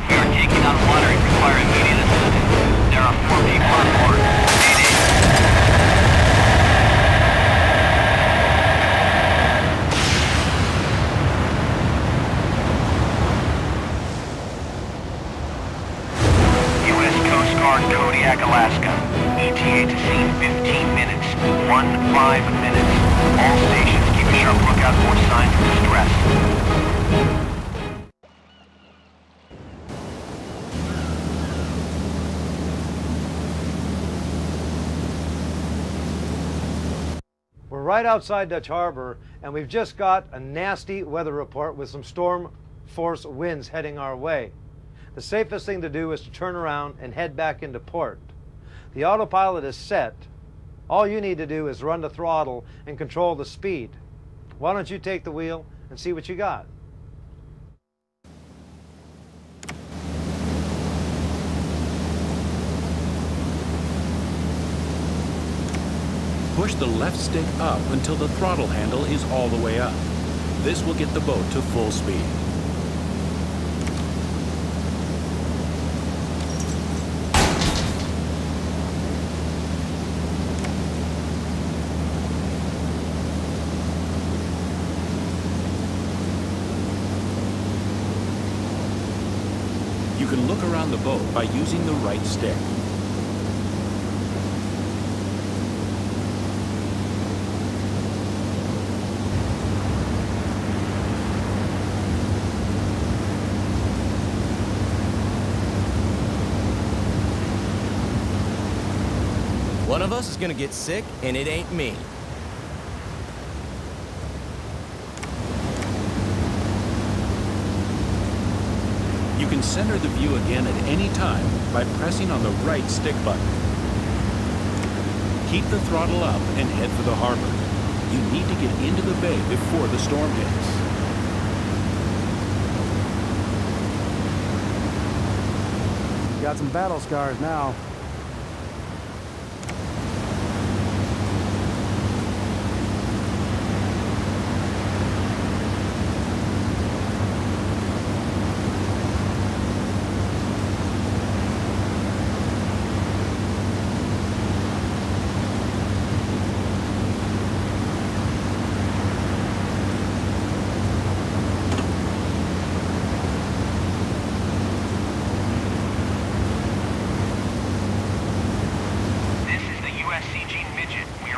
We are taking on water and require immediate assistance. There are 4 people on board. U.S. Coast Guard, Kodiak, Alaska. ETA to scene 15 minutes. 15 minutes. All stations keep a sharp lookout for signs of distress. We're right outside Dutch Harbor, and we've just got a nasty weather report with some storm force winds heading our way. The safest thing to do is to turn around and head back into port. The autopilot is set. All you need to do is run the throttle and control the speed. Why don't you take the wheel and see what you got? Push the left stick up until the throttle handle is all the way up. This will get the boat to full speed. You can look around the boat by using the right stick. One of us is gonna get sick, and it ain't me. You can center the view again at any time by pressing on the right stick button. Keep the throttle up and head for the harbor. You need to get into the bay before the storm hits. Got some battle scars now.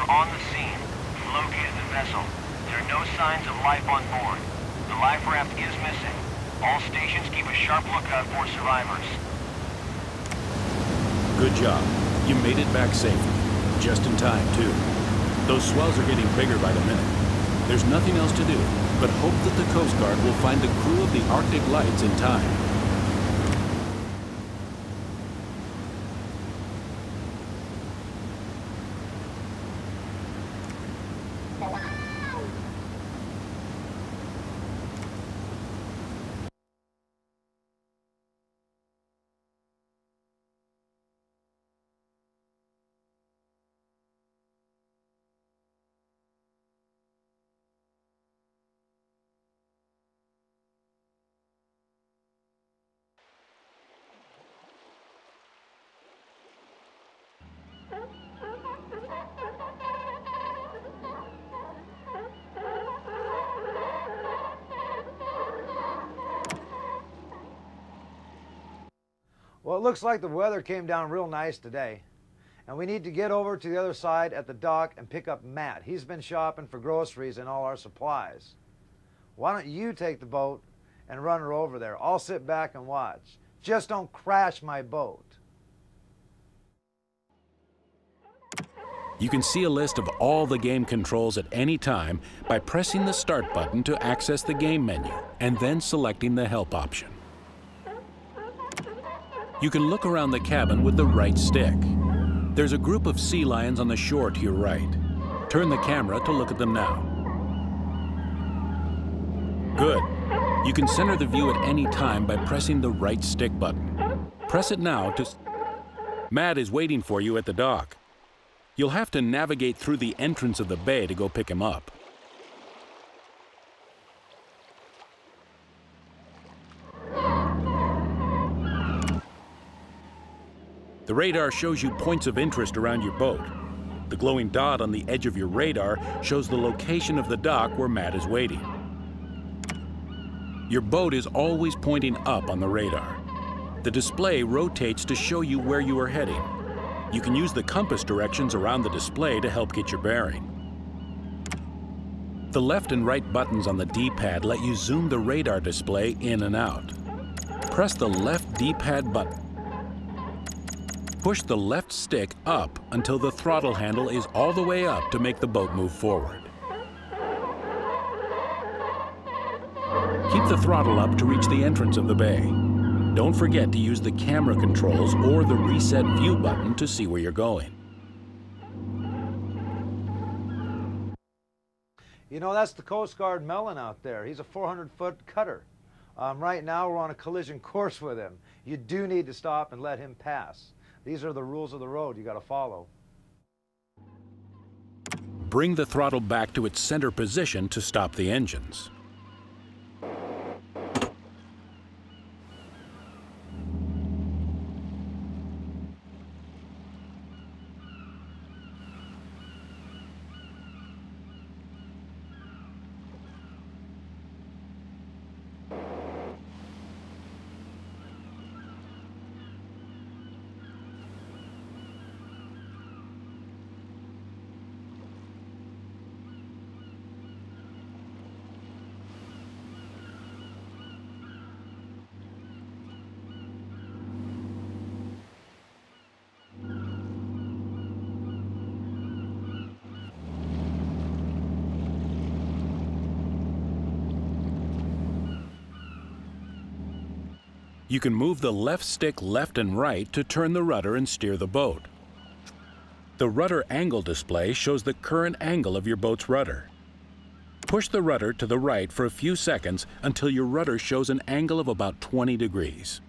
On the scene, we've located the vessel. There are no signs of life on board. The life raft is missing. All stations keep a sharp lookout for survivors. Good job. You made it back safely. Just in time, too. Those swells are getting bigger by the minute. There's nothing else to do but hope that the Coast Guard will find the crew of the Arctic Lights in time. Well, it looks like the weather came down real nice today. And we need to get over to the other side at the dock and pick up Matt. He's been shopping for groceries and all our supplies. Why don't you take the boat and run her over there? I'll sit back and watch. Just don't crash my boat. You can see a list of all the game controls at any time by pressing the Start button to access the game menu and then selecting the Help option. You can look around the cabin with the right stick. There's a group of sea lions on the shore to your right. Turn the camera to look at them now. Good. You can center the view at any time by pressing the right stick button. Press it now to... Matt is waiting for you at the dock. You'll have to navigate through the entrance of the bay to go pick him up. The radar shows you points of interest around your boat. The glowing dot on the edge of your radar shows the location of the dock where Matt is waiting. Your boat is always pointing up on the radar. The display rotates to show you where you are heading. You can use the compass directions around the display to help get your bearing. The left and right buttons on the D-pad let you zoom the radar display in and out. Press the left D-pad button. Push the left stick up until the throttle handle is all the way up to make the boat move forward. Keep the throttle up to reach the entrance of the bay. Don't forget to use the camera controls or the reset view button to see where you're going. You know, that's the Coast Guard Melon out there. He's a 400-foot cutter. Right now, we're on a collision course with him. You do need to stop and let him pass. These are the rules of the road you got to follow. Bring the throttle back to its center position to stop the engines. You can move the left stick left and right to turn the rudder and steer the boat. The rudder angle display shows the current angle of your boat's rudder. Push the rudder to the right for a few seconds until your rudder shows an angle of about 20 degrees.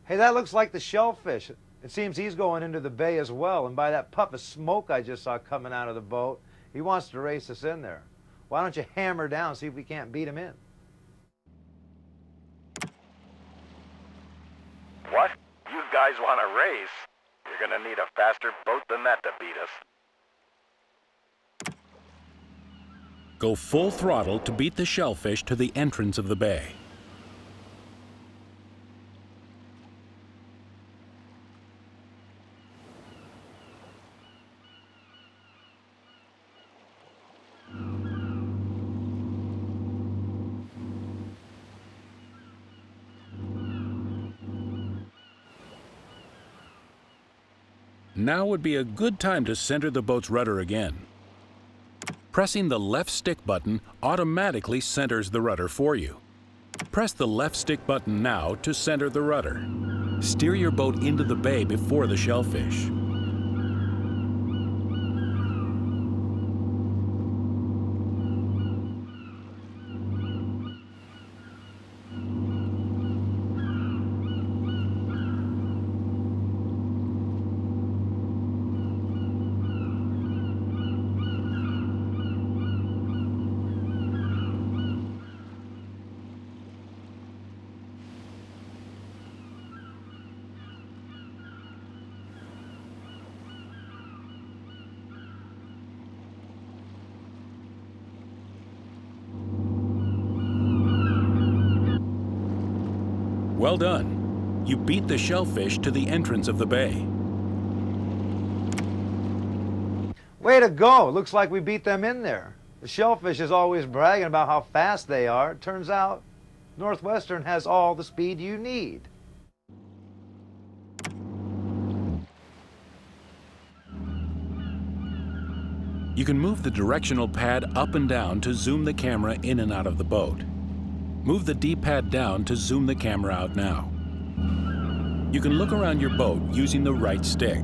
Hey, that looks like the shellfish. It seems he's going into the bay as well, and by that puff of smoke I just saw coming out of the boat, he wants to race us in there. Why don't you hammer down, see if we can't beat him in? What? You guys want to race? You're gonna need a faster boat than that to beat us. Go full throttle to beat the shellfish to the entrance of the bay. Now would be a good time to center the boat's rudder again. Pressing the left stick button automatically centers the rudder for you. Press the left stick button now to center the rudder. Steer your boat into the bay before the shellfish. Well done. You beat the shellfish to the entrance of the bay. Way to go. Looks like we beat them in there. The shellfish is always bragging about how fast they are. It turns out Northwestern has all the speed you need. You can move the directional pad up and down to zoom the camera in and out of the boat. Move the D-pad down to zoom the camera out now. You can look around your boat using the right stick.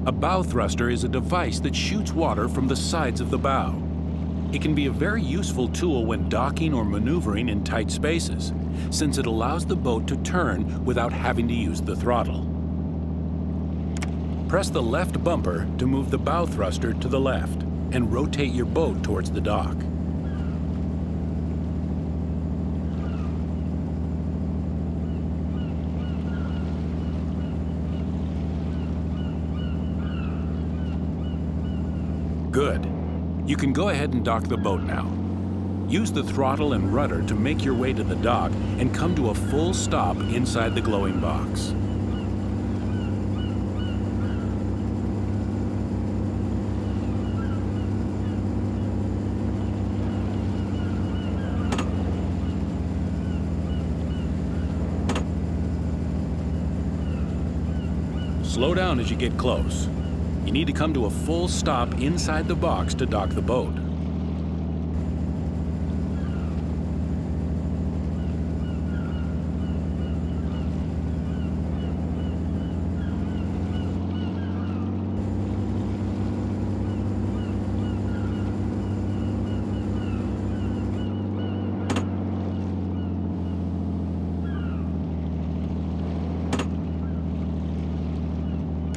A bow thruster is a device that shoots water from the sides of the bow. It can be a very useful tool when docking or maneuvering in tight spaces, since it allows the boat to turn without having to use the throttle. Press the left bumper to move the bow thruster to the left and rotate your boat towards the dock. Good. You can go ahead and dock the boat now. Use the throttle and rudder to make your way to the dock and come to a full stop inside the glowing box. Slow down as you get close. You need to come to a full stop inside the box to dock the boat.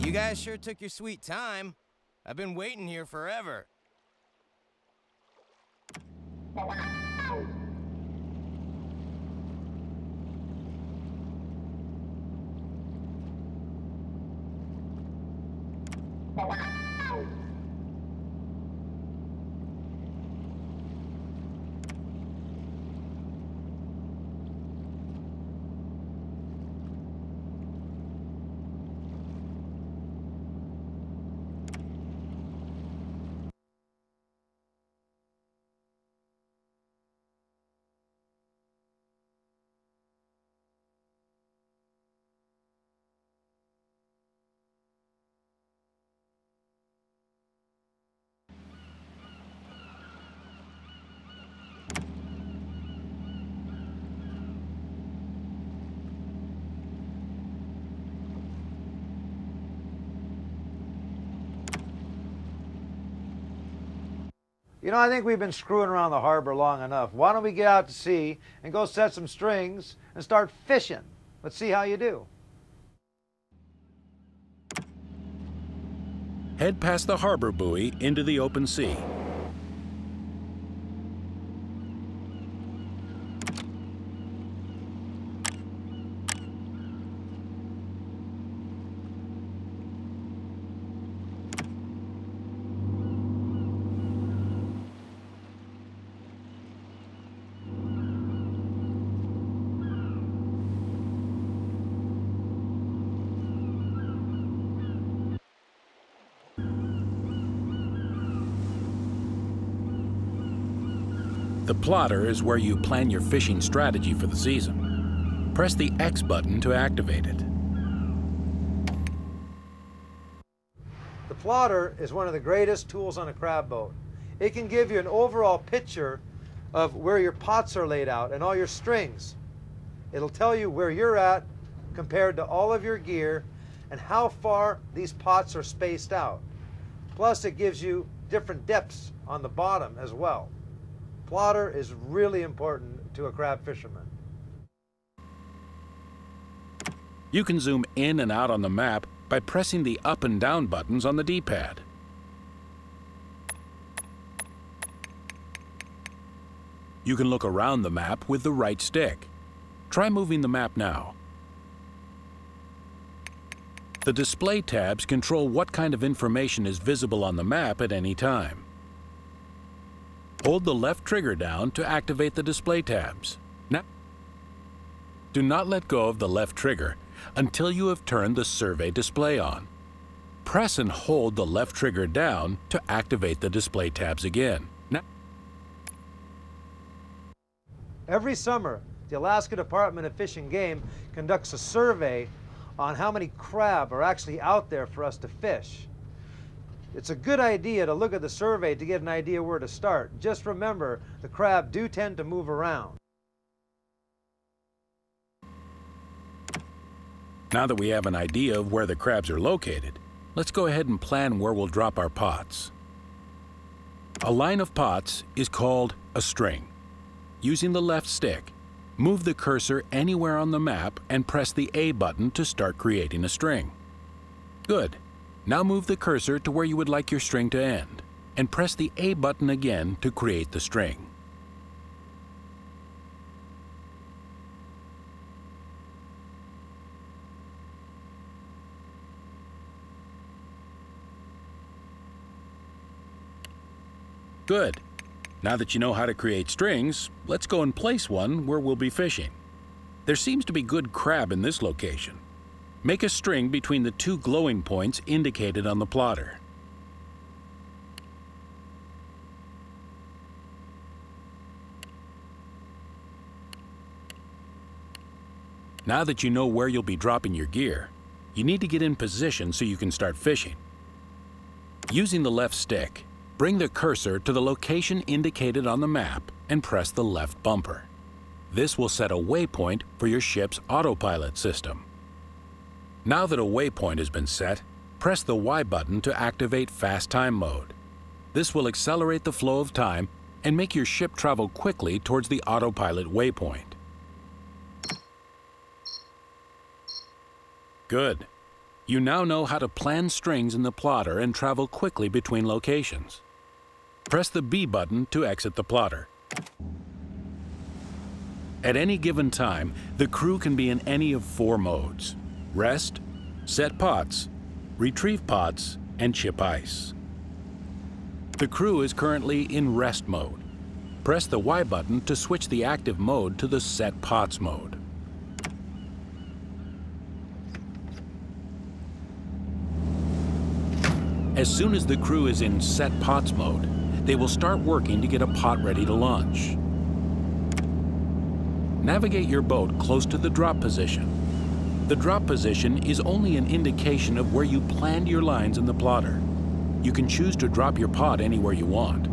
You guys sure took your sweet time. I've been waiting here forever. You know, I think we've been screwing around the harbor long enough. Why don't we get out to sea and go set some strings and start fishing? Let's see how you do. Head past the harbor buoy into the open sea. The plotter is where you plan your fishing strategy for the season. Press the X button to activate it. The plotter is one of the greatest tools on a crab boat. It can give you an overall picture of where your pots are laid out and all your strings. It'll tell you where you're at compared to all of your gear and how far these pots are spaced out. Plus, it gives you different depths on the bottom as well. Plotter is really important to a crab fisherman. You can zoom in and out on the map by pressing the up and down buttons on the D-pad. You can look around the map with the right stick. Try moving the map now. The display tabs control what kind of information is visible on the map at any time. Hold the left trigger down to activate the display tabs. Now, do not let go of the left trigger until you have turned the survey display on. Press and hold the left trigger down to activate the display tabs again. Now, every summer, the Alaska Department of Fish and Game conducts a survey on how many crab are actually out there for us to fish. It's a good idea to look at the survey to get an idea where to start. Just remember, the crab do tend to move around. now that we have an idea of where the crabs are located, let's go ahead and plan where we'll drop our pots. A line of pots is called a string. Using the left stick, move the cursor anywhere on the map and press the A button to start creating a string. Good. Now move the cursor to where you would like your string to end, and press the A button again to create the string. Good. Now that you know how to create strings, let's go and place one where we'll be fishing. There seems to be good crab in this location. Make a string between the two glowing points indicated on the plotter. Now that you know where you'll be dropping your gear, you need to get in position so you can start fishing. Using the left stick, bring the cursor to the location indicated on the map and press the left bumper. This will set a waypoint for your ship's autopilot system. Now that a waypoint has been set, press the Y button to activate fast time mode. This will accelerate the flow of time and make your ship travel quickly towards the autopilot waypoint. Good. You now know how to plan strings in the plotter and travel quickly between locations. Press the B button to exit the plotter. At any given time, the crew can be in any of 4 modes: rest, set pots, retrieve pots, and chip ice. The crew is currently in rest mode. Press the Y button to switch the active mode to the set pots mode. As soon as the crew is in set pots mode, they will start working to get a pot ready to launch. Navigate your boat close to the drop position. The drop position is only an indication of where you planned your lines in the plotter. You can choose to drop your pot anywhere you want.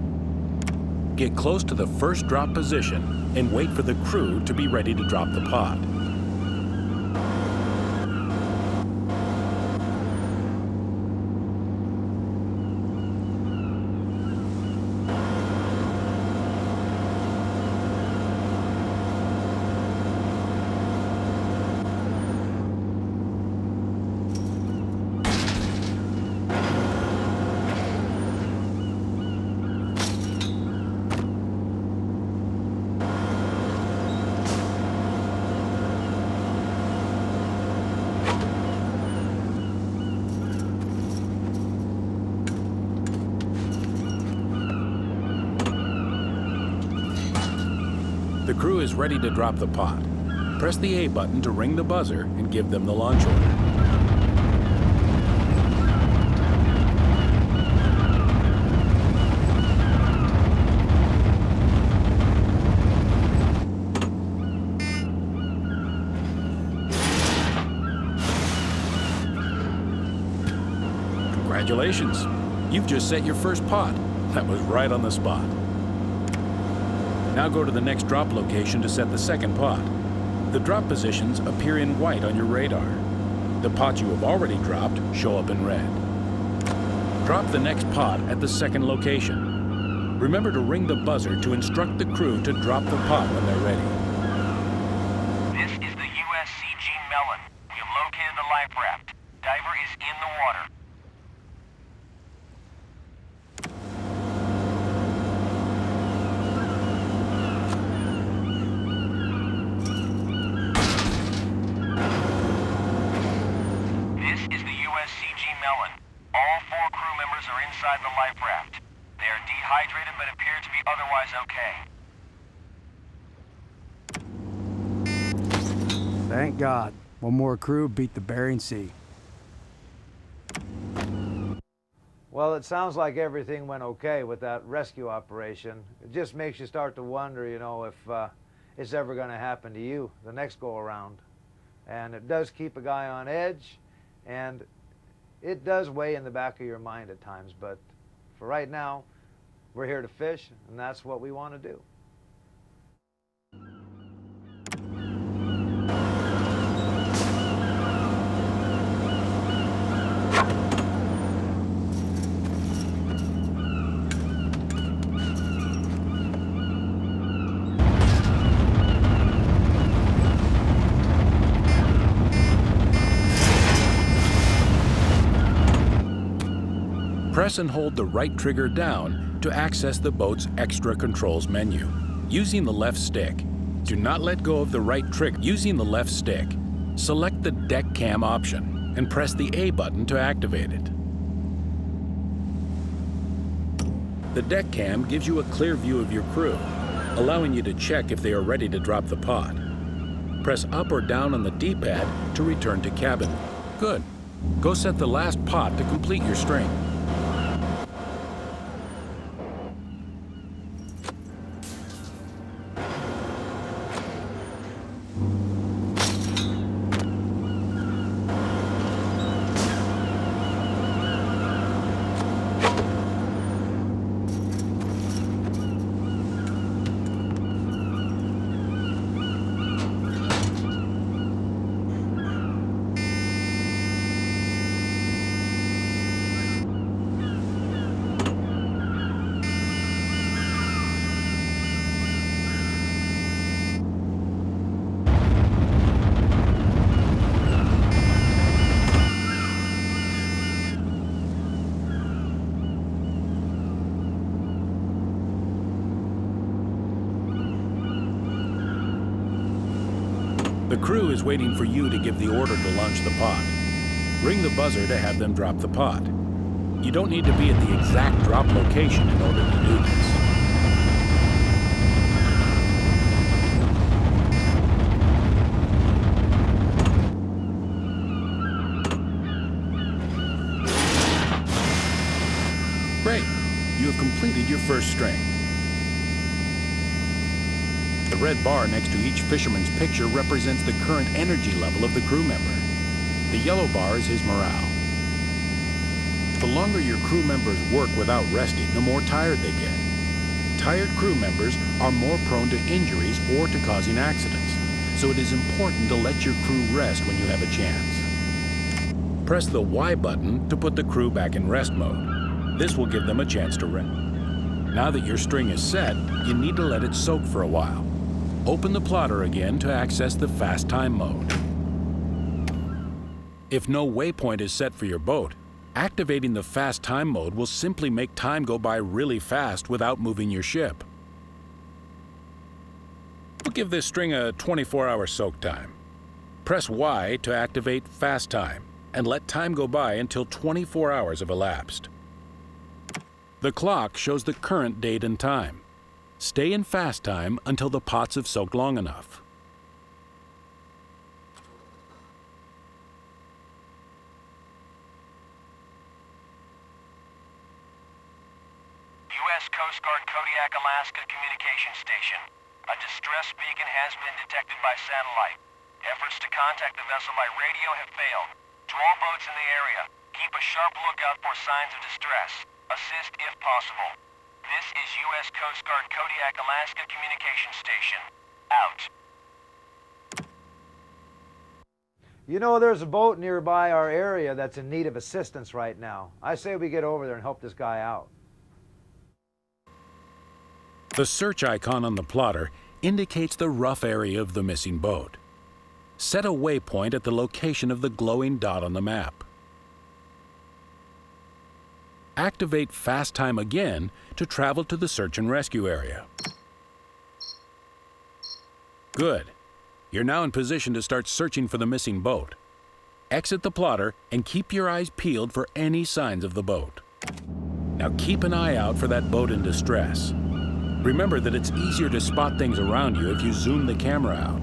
Get close to the first drop position and wait for the crew to be ready to drop the pot. The crew is ready to drop the pot. Press the A button to ring the buzzer and give them the launch order. Congratulations! You've just set your first pot. That was right on the spot. Now go to the next drop location to set the second pot. The drop positions appear in white on your radar. The pots you have already dropped show up in red. Drop the next pot at the second location. Remember to ring the buzzer to instruct the crew to drop the pot when they're ready. This is the USCG Mellon. We have located the life raft. Diver is in the water. Mellon. All 4 crew members are inside the life raft. They are dehydrated but appear to be otherwise okay. Thank God. One more crew beat the Bering Sea. Well, it sounds like everything went okay with that rescue operation. It just makes you start to wonder, you know, if it's ever going to happen to you the next go around. And it does keep a guy on edge, and it does weigh in the back of your mind at times, but for right now, we're here to fish, and that's what we want to do. Press and hold the right trigger down to access the boat's extra controls menu. Using the left stick, do not let go of the right trigger. Using the left stick, select the deck cam option and press the A button to activate it. The deck cam gives you a clear view of your crew, allowing you to check if they are ready to drop the pod. Press up or down on the D-pad to return to cabin. Good. Go set the last pod to complete your string. The crew is waiting for you to give the order to launch the pod. Ring the buzzer to have them drop the pod. You don't need to be at the exact drop location in order to do this. Great. You have completed your first string. The red bar next to each fisherman's picture represents the current energy level of the crew member. The yellow bar is his morale. The longer your crew members work without resting, the more tired they get. Tired crew members are more prone to injuries or to causing accidents, so it is important to let your crew rest when you have a chance. Press the Y button to put the crew back in rest mode. This will give them a chance to rest. Now that your string is set, you need to let it soak for a while. Open the plotter again to access the fast time mode. If no waypoint is set for your boat, activating the fast time mode will simply make time go by really fast without moving your ship. We'll give this string a 24-hour soak time. Press Y to activate fast time and let time go by until 24 hours have elapsed. The clock shows the current date and time. Stay in fast time until the pots have soaked long enough. U.S. Coast Guard Kodiak, Alaska Communication Station. A distress beacon has been detected by satellite. Efforts to contact the vessel by radio have failed. To all boats in the area, keep a sharp lookout for signs of distress. Assist if possible. This is U.S. Coast Guard Kodiak, Alaska Communication Station. Out. You know, there's a boat nearby our area that's in need of assistance right now. I say we get over there and help this guy out. The search icon on the plotter indicates the rough area of the missing boat. Set a waypoint at the location of the glowing dot on the map. Activate fast time again to travel to the search and rescue area. Good. You're now in position to start searching for the missing boat. Exit the plotter and keep your eyes peeled for any signs of the boat. Now keep an eye out for that boat in distress. Remember that it's easier to spot things around you if you zoom the camera out.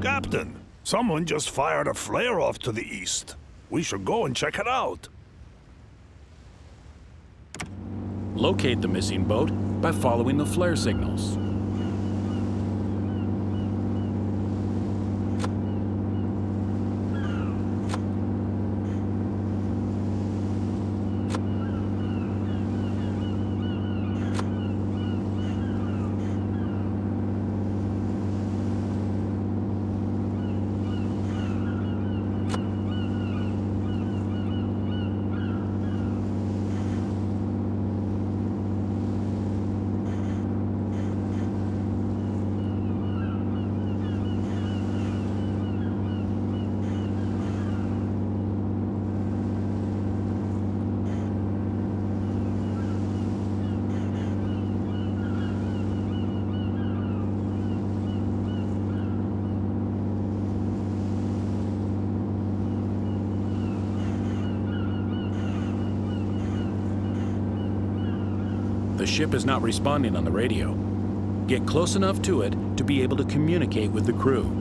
Captain, someone just fired a flare off to the east. We should go and check it out. Locate the missing boat by following the flare signals. ship is not responding on the radio. Get close enough to it to be able to communicate with the crew.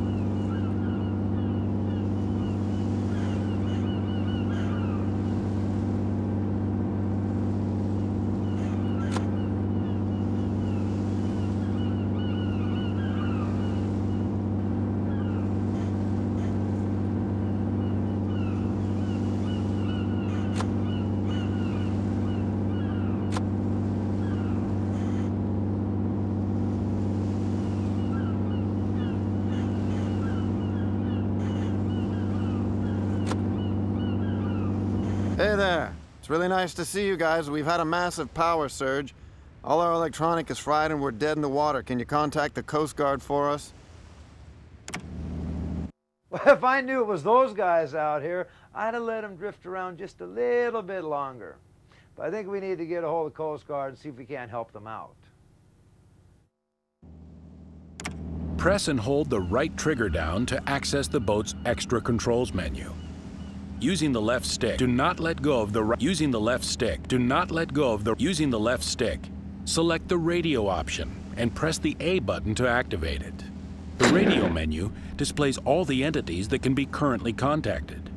Hey there. It's really nice to see you guys. We've had a massive power surge. All our electronic is fried and we're dead in the water. Can you contact the Coast Guard for us? Well, if I knew it was those guys out here, I'd have let them drift around just a little bit longer. But I think we need to get a hold of the Coast Guard and see if we can't help them out. Press and hold the right trigger down to access the boat's extra controls menu. Using the left stick, do not let go of the right. Using the left stick, do not let go of the. Using the left stick, select the radio option and press the A button to activate it. The radio menu displays all the entities that can be currently contacted.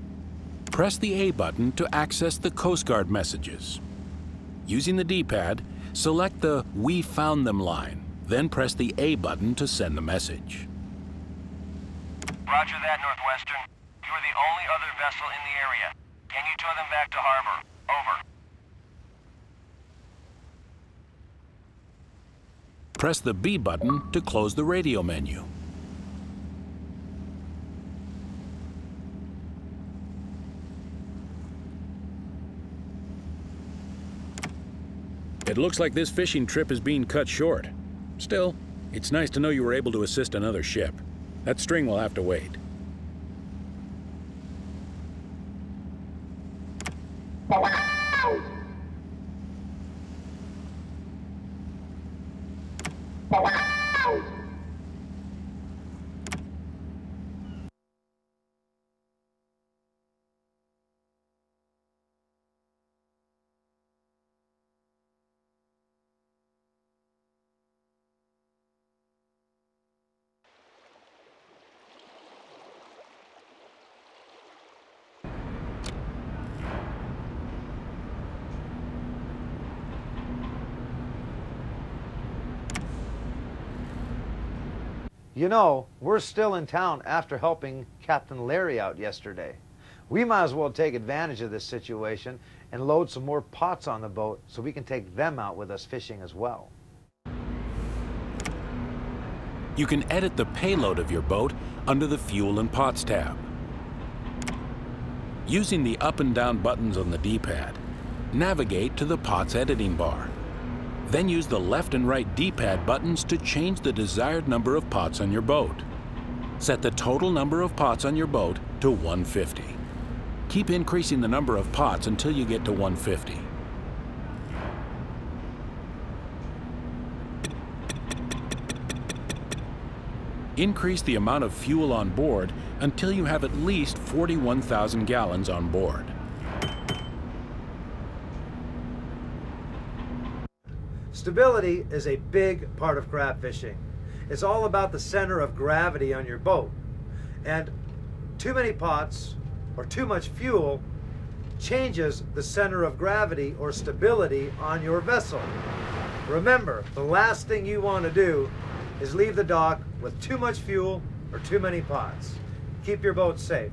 Press the A button to access the Coast Guard messages. Using the D-pad, select the We Found Them line, then press the A button to send the message. Roger that, Northwestern. You are the only other vessel in the area. Can you tow them back to harbor? Over. Press the B button to close the radio menu. It looks like this fishing trip is being cut short. Still, it's nice to know you were able to assist another ship. That string will have to wait. You know, we're still in town after helping Captain Larry out yesterday. We might as well take advantage of this situation and load some more pots on the boat so we can take them out with us fishing as well. You can edit the payload of your boat under the Fuel and Pots tab. Using the up and down buttons on the D-pad, navigate to the Pots editing bar. Then use the left and right D-pad buttons to change the desired number of pots on your boat. Set the total number of pots on your boat to 150. Keep increasing the number of pots until you get to 150. Increase the amount of fuel on board until you have at least 41,000 gallons on board. Stability is a big part of crab fishing. It's all about the center of gravity on your boat. And too many pots or too much fuel changes the center of gravity or stability on your vessel. Remember, the last thing you want to do is leave the dock with too much fuel or too many pots. Keep your boat safe.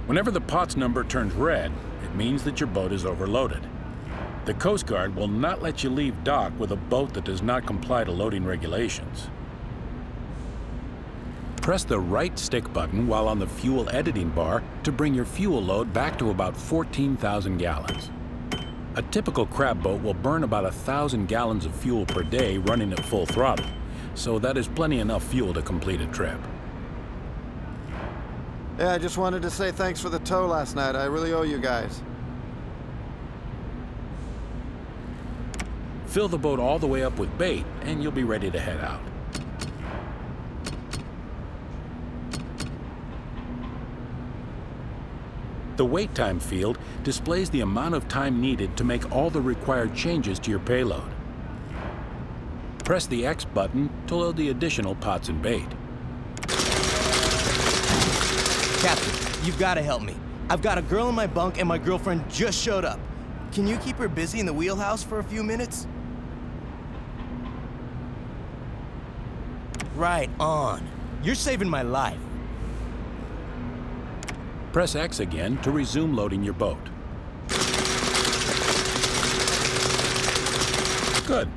Whenever the pots number turns red, it means that your boat is overloaded. The Coast Guard will not let you leave dock with a boat that does not comply to loading regulations. Press the right stick button while on the fuel editing bar to bring your fuel load back to about 14,000 gallons. A typical crab boat will burn about 1,000 gallons of fuel per day running at full throttle, so that is plenty enough fuel to complete a trip. Yeah, I just wanted to say thanks for the tow last night. I really owe you guys. Fill the boat all the way up with bait, and you'll be ready to head out. The wait time field displays the amount of time needed to make all the required changes to your payload. Press the X button to load the additional pots and bait. Captain, you've got to help me. I've got a girl in my bunk and my girlfriend just showed up. Can you keep her busy in the wheelhouse for a few minutes? Right on. You're saving my life. Press X again to resume loading your boat. Good.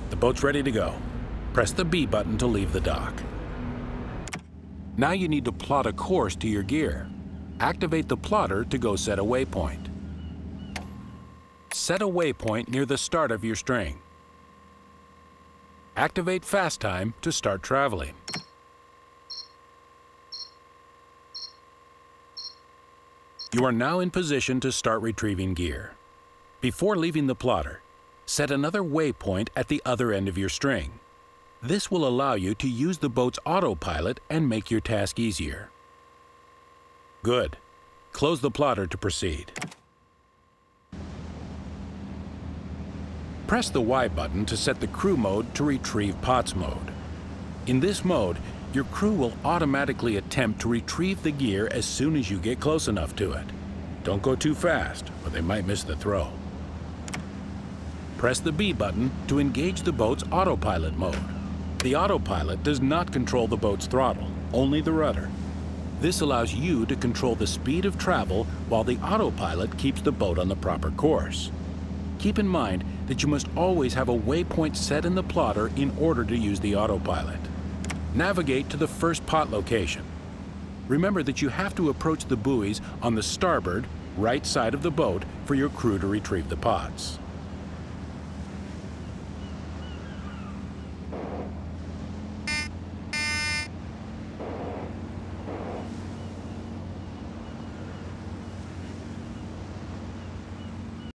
The boat's ready to go. Press the B button to leave the dock. Now you need to plot a course to your gear. Activate the plotter to go set a waypoint. Set a waypoint near the start of your string. Activate fast time to start traveling. You are now in position to start retrieving gear. Before leaving the plotter, set another waypoint at the other end of your string. This will allow you to use the boat's autopilot and make your task easier. Good. Close the plotter to proceed. Press the Y button to set the crew mode to retrieve pots mode. In this mode, your crew will automatically attempt to retrieve the gear as soon as you get close enough to it. Don't go too fast, or they might miss the throw. Press the B button to engage the boat's autopilot mode. The autopilot does not control the boat's throttle, only the rudder. This allows you to control the speed of travel while the autopilot keeps the boat on the proper course. Keep in mind that you must always have a waypoint set in the plotter in order to use the autopilot. Navigate to the first pot location. Remember that you have to approach the buoys on the starboard, right side of the boat for your crew to retrieve the pots.